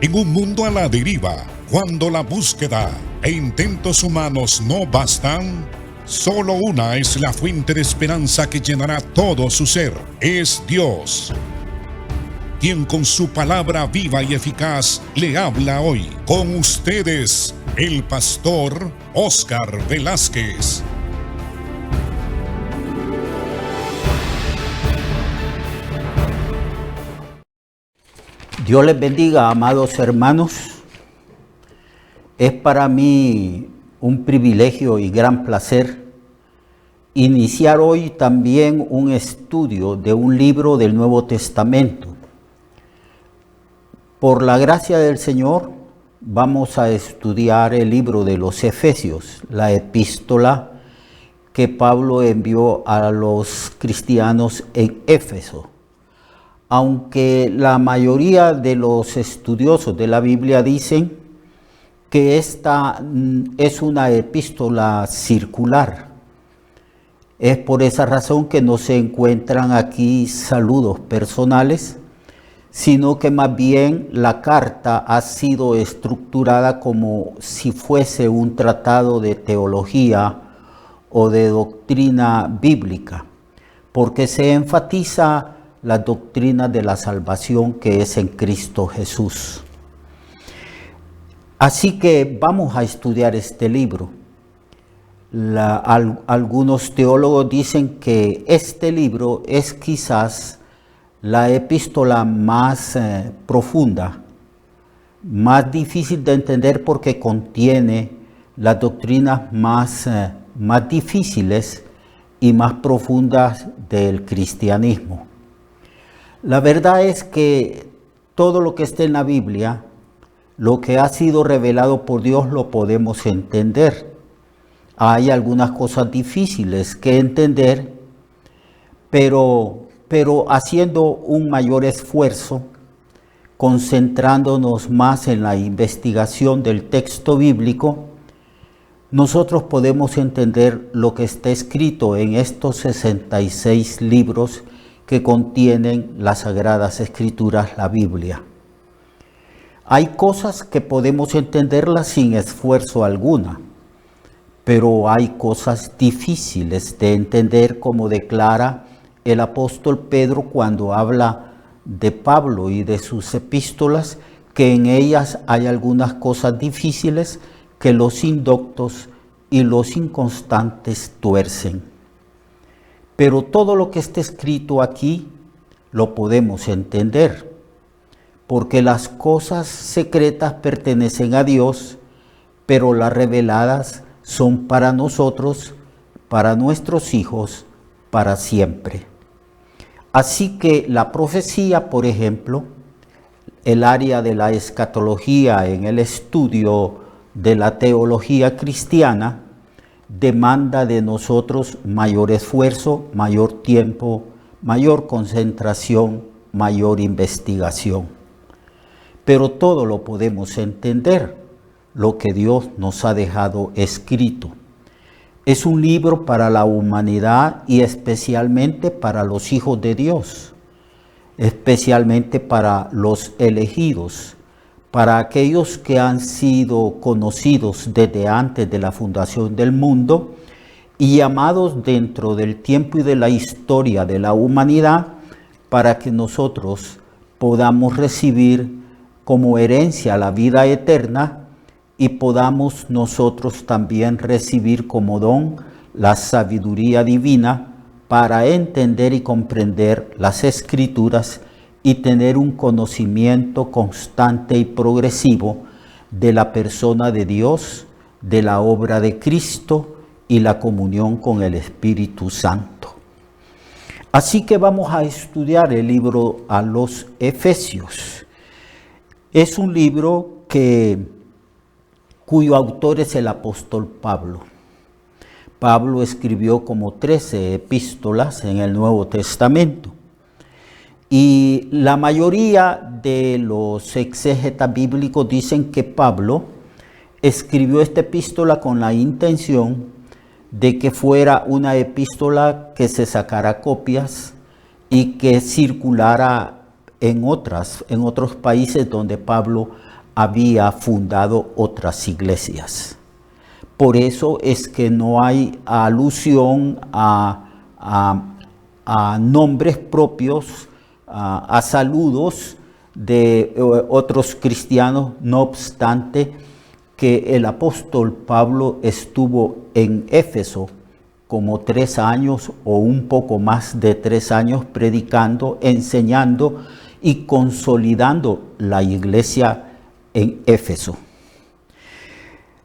En un mundo a la deriva, cuando la búsqueda e intentos humanos no bastan, solo una es la fuente de esperanza que llenará todo su ser. Es Dios, quien con su palabra viva y eficaz le habla hoy. Con ustedes, el pastor Óscar Velázquez. Dios les bendiga, amados hermanos. Es para mí un privilegio y gran placer iniciar hoy también un estudio de un libro del Nuevo Testamento. Por la gracia del Señor, vamos a estudiar el libro de los Efesios, la epístola que Pablo envió a los cristianos en Éfeso. Aunque la mayoría de los estudiosos de la Biblia dicen que esta es una epístola circular, es por esa razón que no se encuentran aquí saludos personales, sino que más bien la carta ha sido estructurada como si fuese un tratado de teología o de doctrina bíblica, porque se enfatiza la doctrina de la salvación que es en Cristo Jesús. Así que vamos a estudiar este libro. Algunos teólogos dicen que este libro es quizás la epístola más profunda, más difícil de entender porque contiene las doctrinas más difíciles y más profundas del cristianismo. La verdad es que todo lo que está en la Biblia, lo que ha sido revelado por Dios, lo podemos entender. Hay algunas cosas difíciles que entender, pero haciendo un mayor esfuerzo, concentrándonos más en la investigación del texto bíblico, nosotros podemos entender lo que está escrito en estos 66 libros que contienen las Sagradas Escrituras, la Biblia. Hay cosas que podemos entenderlas sin esfuerzo alguna, pero hay cosas difíciles de entender, como declara el apóstol Pedro cuando habla de Pablo y de sus epístolas, que en ellas hay algunas cosas difíciles que los indoctos y los inconstantes tuercen. Pero todo lo que está escrito aquí lo podemos entender, porque las cosas secretas pertenecen a Dios, pero las reveladas son para nosotros, para nuestros hijos, para siempre. Así que la profecía, por ejemplo, el área de la escatología en el estudio de la teología cristiana, demanda de nosotros mayor esfuerzo, mayor tiempo, mayor concentración, mayor investigación. Pero todo lo podemos entender, lo que Dios nos ha dejado escrito. Es un libro para la humanidad y especialmente para los hijos de Dios, especialmente para los elegidos, para aquellos que han sido conocidos desde antes de la fundación del mundo y llamados dentro del tiempo y de la historia de la humanidad, para que nosotros podamos recibir como herencia la vida eterna y podamos nosotros también recibir como don la sabiduría divina para entender y comprender las Escrituras y tener un conocimiento constante y progresivo de la persona de Dios, de la obra de Cristo y la comunión con el Espíritu Santo. Así que vamos a estudiar el libro a los Efesios. Es un libro cuyo autor es el apóstol Pablo. Pablo escribió como 13 epístolas en el Nuevo Testamento. Y la mayoría de los exégetas bíblicos dicen que Pablo escribió esta epístola con la intención de que fuera una epístola que se sacara copias y que circulara en otros países donde Pablo había fundado otras iglesias. Por eso es que no hay alusión a nombres propios, a saludos de otros cristianos, no obstante que el apóstol Pablo estuvo en Éfeso como 3 años o un poco más de 3 años predicando, enseñando y consolidando la iglesia en Éfeso.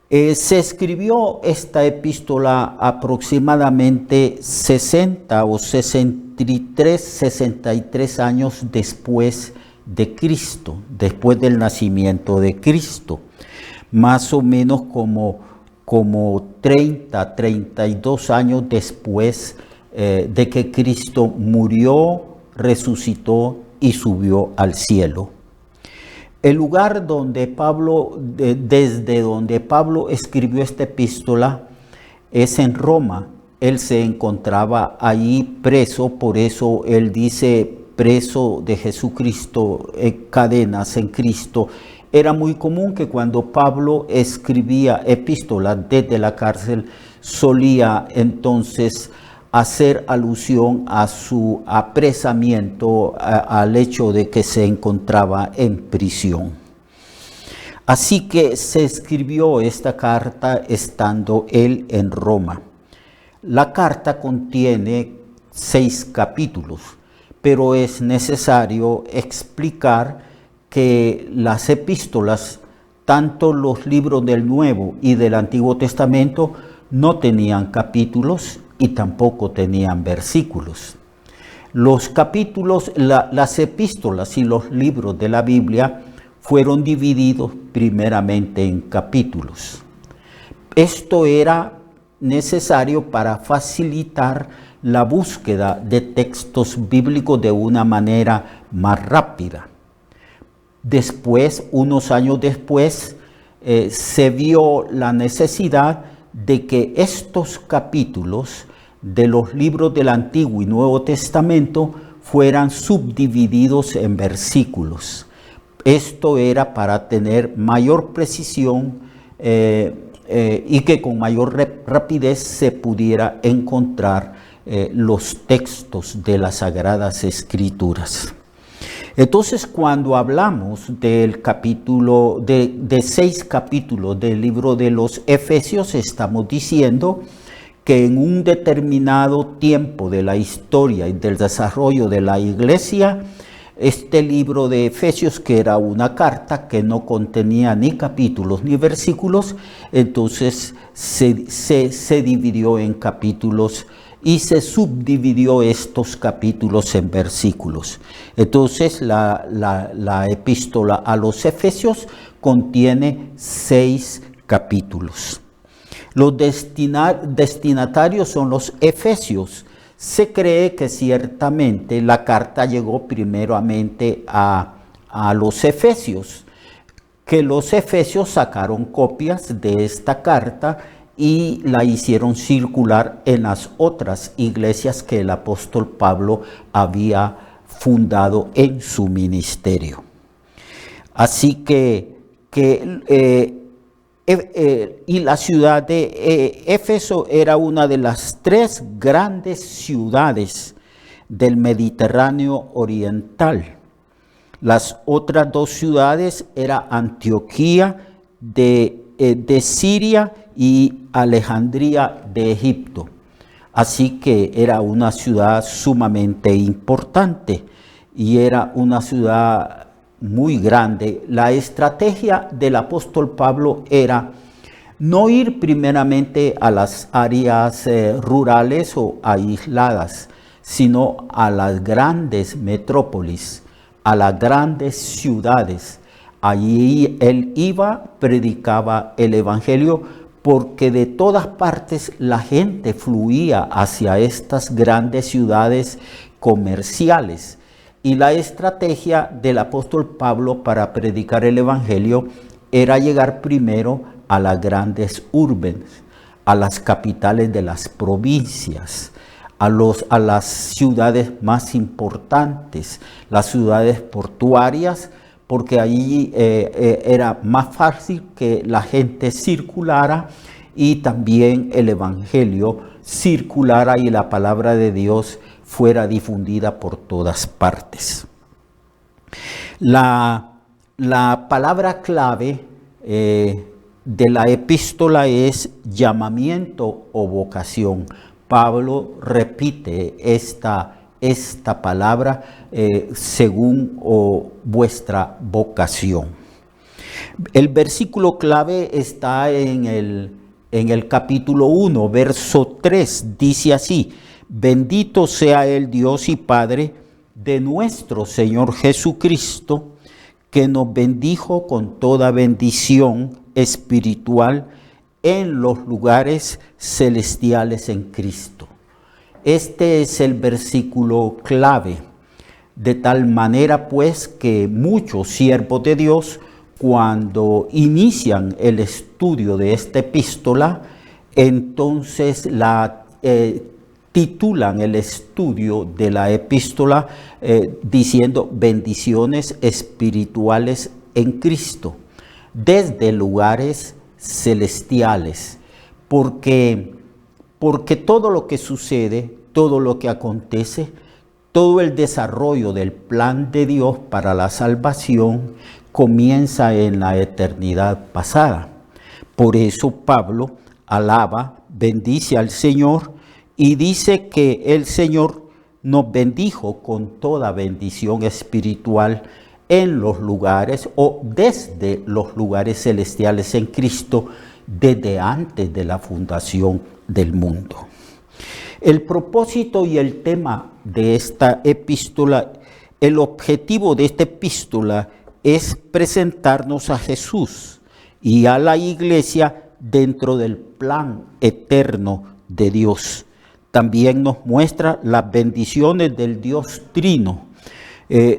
Se escribió esta epístola aproximadamente 60 o 63 años después de Cristo, después del nacimiento de Cristo, más o menos como 32 años después de que Cristo murió, resucitó y subió al cielo. El lugar donde desde donde Pablo escribió esta epístola es en Roma. Él se encontraba ahí preso, por eso él dice preso de Jesucristo, cadenas en Cristo. Era muy común que cuando Pablo escribía epístolas desde la cárcel, solía entonces hacer alusión a su apresamiento, al hecho de que se encontraba en prisión. Así que se escribió esta carta estando él en Roma. La carta contiene 6 capítulos, pero es necesario explicar que las epístolas, tanto los libros del Nuevo y del Antiguo Testamento, no tenían capítulos y tampoco tenían versículos. Los capítulos, las epístolas y los libros de la Biblia fueron divididos primeramente en capítulos. Esto era necesario para facilitar la búsqueda de textos bíblicos de una manera más rápida. Después, unos años después, se vio la necesidad de que estos capítulos de los libros del Antiguo y Nuevo Testamento fueran subdivididos en versículos. Esto era para tener mayor precisión y que con mayor rapidez se pudiera encontrar los textos de las Sagradas Escrituras. Entonces, cuando hablamos del capítulo, de 6 capítulos del libro de los Efesios, estamos diciendo que en un determinado tiempo de la historia y del desarrollo de la iglesia, este libro de Efesios, que era una carta que no contenía ni capítulos ni versículos, entonces se dividió en capítulos y se subdividió estos capítulos en versículos. Entonces la epístola a los Efesios contiene 6 capítulos. Los destinatarios son los efesios. Se cree que ciertamente la carta llegó primeramente a los efesios, que los efesios sacaron copias de esta carta y la hicieron circular en las otras iglesias que el apóstol Pablo había fundado en su ministerio. Así que y la ciudad de Éfeso era una de las 3 grandes ciudades del Mediterráneo oriental. Las otras 2 ciudades eran Antioquía de Siria y Alejandría de Egipto. Así que era una ciudad sumamente importante y era una ciudad muy grande. La estrategia del apóstol Pablo era no ir primeramente a las áreas rurales o aisladas, sino a las grandes metrópolis, a las grandes ciudades. Allí él iba, predicaba el evangelio, porque de todas partes la gente fluía hacia estas grandes ciudades comerciales. Y la estrategia del apóstol Pablo para predicar el evangelio era llegar primero a las grandes urbes, a las capitales de las provincias, a las ciudades más importantes, las ciudades portuarias, porque allí era más fácil que la gente circulara y también el evangelio circulara y la palabra de Dios fuera difundida por todas partes. La palabra clave de la epístola es llamamiento o vocación. Pablo repite esta palabra según vuestra vocación. El versículo clave está en el capítulo 1, verso 3, dice así: bendito sea el Dios y Padre de nuestro Señor Jesucristo, que nos bendijo con toda bendición espiritual en los lugares celestiales en Cristo. Este es el versículo clave, de tal manera pues que muchos siervos de Dios, cuando inician el estudio de esta epístola, entonces la titulan el estudio de la epístola diciendo bendiciones espirituales en Cristo, desde lugares celestiales, porque todo lo que sucede, todo lo que acontece, todo el desarrollo del plan de Dios para la salvación comienza en la eternidad pasada. Por eso Pablo alaba, bendice al Señor y dice que el Señor nos bendijo con toda bendición espiritual en los lugares o desde los lugares celestiales en Cristo, desde antes de la fundación del mundo. El propósito y el tema de esta epístola, el objetivo de esta epístola es presentarnos a Jesús y a la iglesia dentro del plan eterno de Dios. También nos muestra las bendiciones del Dios Trino.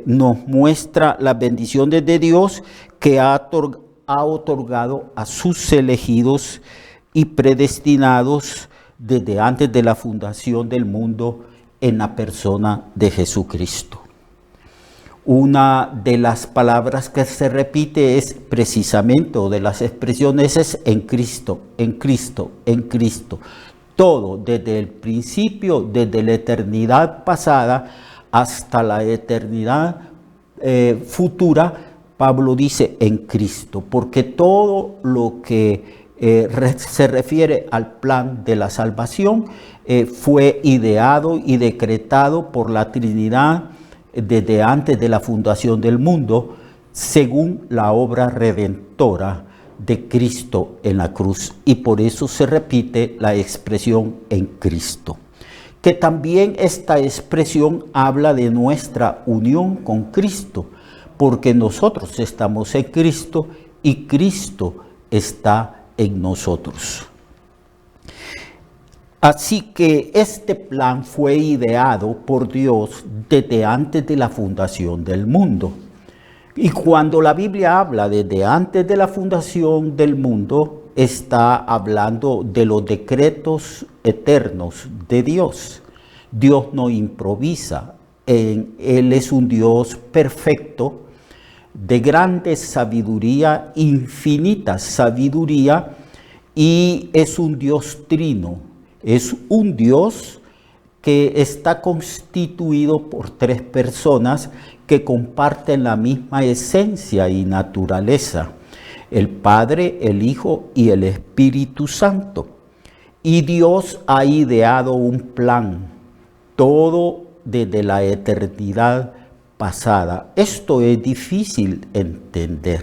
Nos muestra las bendiciones de Dios que ha otorgado a sus elegidos y predestinados desde antes de la fundación del mundo en la persona de Jesucristo. Una de las palabras que se repite es precisamente, o de las expresiones es en Cristo, en Cristo, en Cristo. Todo, desde el principio, desde la eternidad pasada hasta la eternidad futura, Pablo dice en Cristo, porque todo lo que se refiere al plan de la salvación fue ideado y decretado por la Trinidad desde antes de la fundación del mundo, según la obra redentora de Cristo en la cruz. Y por eso se repite la expresión en Cristo. Que también esta expresión habla de nuestra unión con Cristo, porque nosotros estamos en Cristo y Cristo está en nosotros. Así que este plan fue ideado por Dios desde antes de la fundación del mundo. Y cuando la Biblia habla desde antes de la fundación del mundo, está hablando de los decretos eternos de Dios. Dios no improvisa, Él es un Dios perfecto, de grande sabiduría, infinita sabiduría, y es un Dios trino. Es un Dios que está constituido por tres personas que comparten la misma esencia y naturaleza: el Padre, el Hijo y el Espíritu Santo. Y Dios ha ideado un plan, todo desde la eternidad pasada. Esto es difícil entender.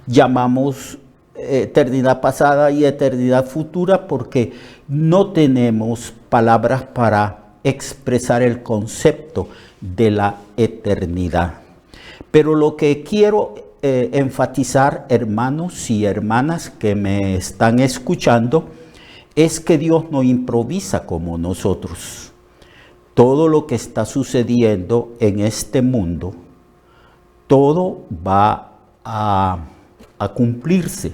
Llamamos eternidad pasada y eternidad futura porque no tenemos palabras para expresar el concepto de la eternidad. Pero lo que quiero enfatizar, hermanos y hermanas que me están escuchando, es que Dios no improvisa como nosotros. Todo lo que está sucediendo en este mundo, todo va a cumplirse.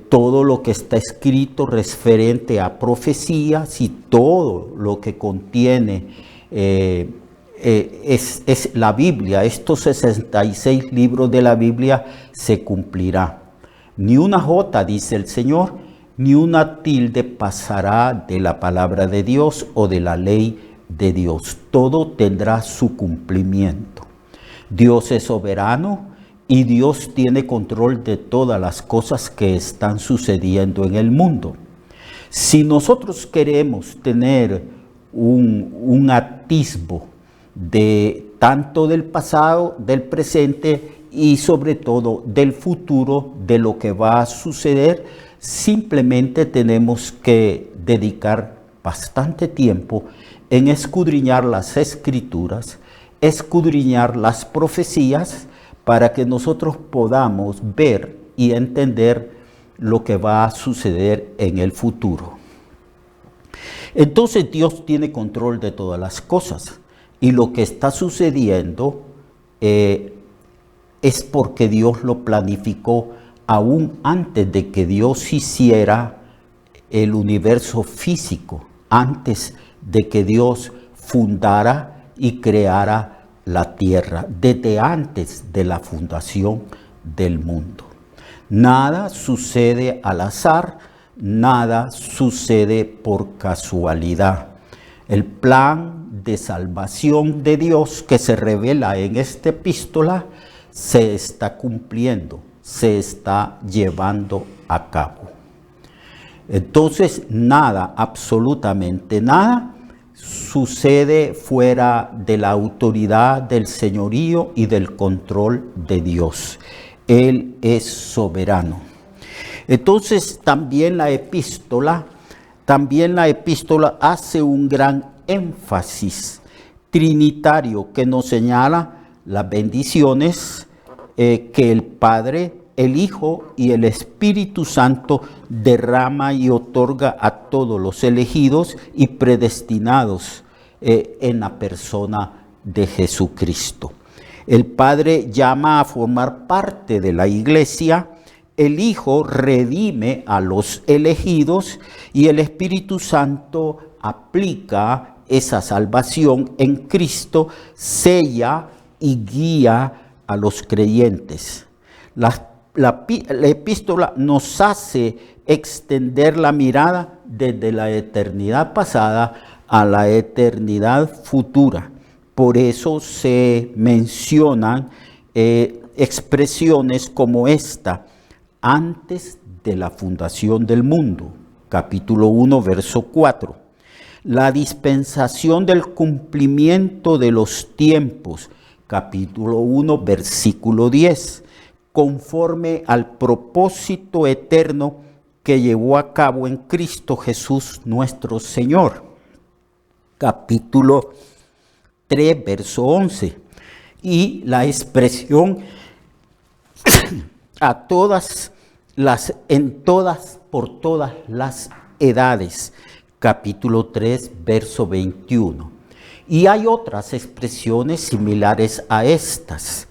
todo lo que está escrito referente a profecías y todo lo que contiene es la Biblia. Estos 66 libros de la Biblia se cumplirá. Ni una jota, dice el Señor, ni una tilde pasará de la palabra de Dios o de la ley de Dios. Todo tendrá su cumplimiento. Dios es soberano y Dios tiene control de todas las cosas que están sucediendo en el mundo. Si nosotros queremos tener un atisbo de tanto del pasado, del presente y sobre todo del futuro, de lo que va a suceder, simplemente tenemos que dedicar bastante tiempo en escudriñar las escrituras, escudriñar las profecías, para que nosotros podamos ver y entender lo que va a suceder en el futuro. Entonces Dios tiene control de todas las cosas, y lo que está sucediendo es porque Dios lo planificó aún antes de que Dios hiciera el universo físico, antes de que Dios fundara y creara la tierra, desde antes de la fundación del mundo. Nada sucede al azar, nada sucede por casualidad. El plan de salvación de Dios que se revela en esta epístola se está cumpliendo, se está llevando a cabo. Entonces, nada, absolutamente nada, sucede fuera de la autoridad, del señorío y del control de Dios. Él es soberano. Entonces, también la epístola hace un gran énfasis trinitario que nos señala las bendiciones que el Padre, el Hijo y el Espíritu Santo derrama y otorga a todos los elegidos y predestinados en la persona de Jesucristo. El Padre llama a formar parte de la iglesia, el Hijo redime a los elegidos y el Espíritu Santo aplica esa salvación en Cristo, sella y guía a los creyentes. La epístola nos hace extender la mirada desde la eternidad pasada a la eternidad futura. Por eso se mencionan expresiones como esta: antes de la fundación del mundo, capítulo 1, verso 4. La dispensación del cumplimiento de los tiempos, capítulo 1, versículo 10. Conforme al propósito eterno que llevó a cabo en Cristo Jesús nuestro Señor. Capítulo 3, verso 11. Y la expresión por todas las edades. Capítulo 3, verso 21. Y hay otras expresiones similares a estas,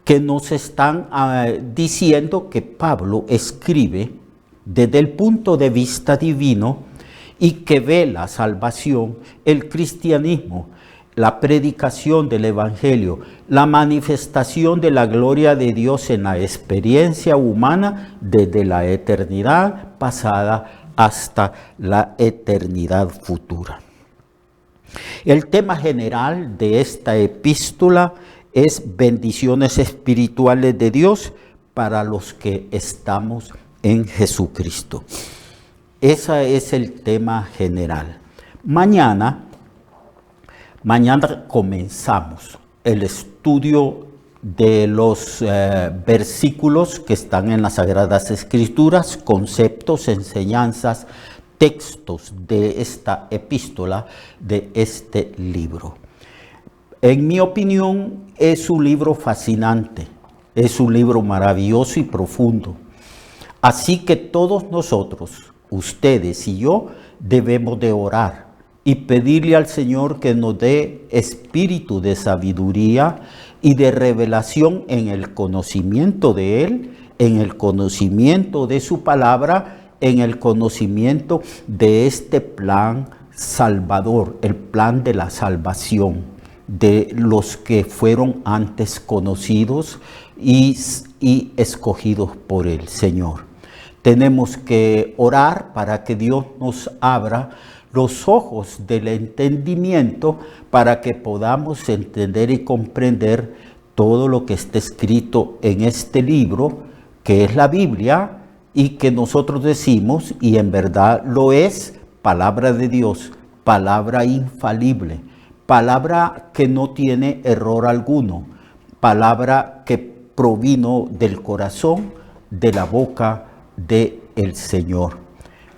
que nos están diciendo que Pablo escribe desde el punto de vista divino y que ve la salvación, el cristianismo, la predicación del evangelio, la manifestación de la gloria de Dios en la experiencia humana desde la eternidad pasada hasta la eternidad futura. El tema general de esta epístola es bendiciones espirituales de Dios para los que estamos en Jesucristo. Ese es el tema general. Mañana comenzamos el estudio de los versículos que están en las Sagradas Escrituras, conceptos, enseñanzas, textos de esta epístola, de este libro. En mi opinión, es un libro fascinante, es un libro maravilloso y profundo. Así que todos nosotros, ustedes y yo, debemos de orar y pedirle al Señor que nos dé espíritu de sabiduría y de revelación en el conocimiento de Él, en el conocimiento de su palabra, en el conocimiento de este plan salvador, el plan de la salvación de los que fueron antes conocidos y escogidos por el Señor. Tenemos que orar para que Dios nos abra los ojos del entendimiento para que podamos entender y comprender todo lo que está escrito en este libro, que es la Biblia, y que nosotros decimos, y en verdad lo es, palabra de Dios, palabra infalible, palabra que no tiene error alguno, palabra que provino del corazón, de la boca del Señor.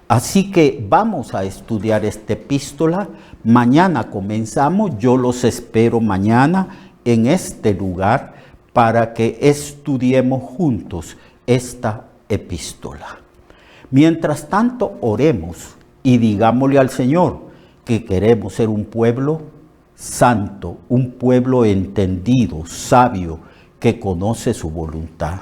Así que vamos a estudiar esta epístola. Mañana comenzamos, yo los espero mañana en este lugar para que estudiemos juntos esta epístola. Mientras tanto, oremos y digámosle al Señor que queremos ser un pueblo santo, un pueblo entendido, sabio, que conoce su voluntad.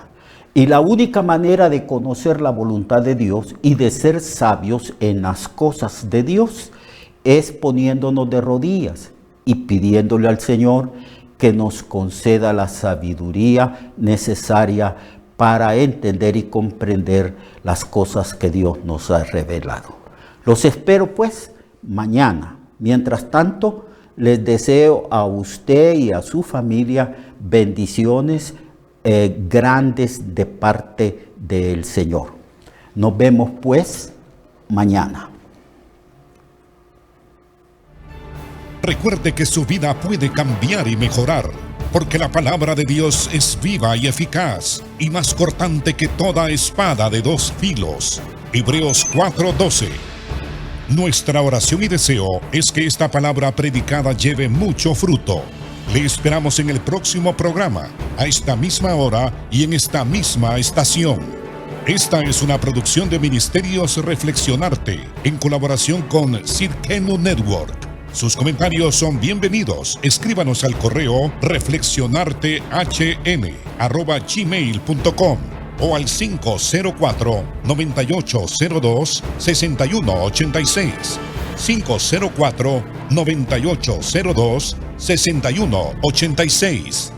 Y la única manera de conocer la voluntad de Dios y de ser sabios en las cosas de Dios es poniéndonos de rodillas y pidiéndole al Señor que nos conceda la sabiduría necesaria para entender y comprender las cosas que Dios nos ha revelado. Los espero pues mañana. Mientras tanto, les deseo a usted y a su familia bendiciones grandes de parte del Señor. Nos vemos pues mañana. Recuerde que su vida puede cambiar y mejorar, porque la palabra de Dios es viva y eficaz, y más cortante que toda espada de dos filos. Hebreos 4:12. Nuestra oración y deseo es que esta palabra predicada lleve mucho fruto. Le esperamos en el próximo programa, a esta misma hora y en esta misma estación. Esta es una producción de Ministerios Reflexionarte, en colaboración con Cirkenu Network. Sus comentarios son bienvenidos. Escríbanos al correo reflexionartehn@gmail.com o al 504-9802-6186. 504-9802-6186.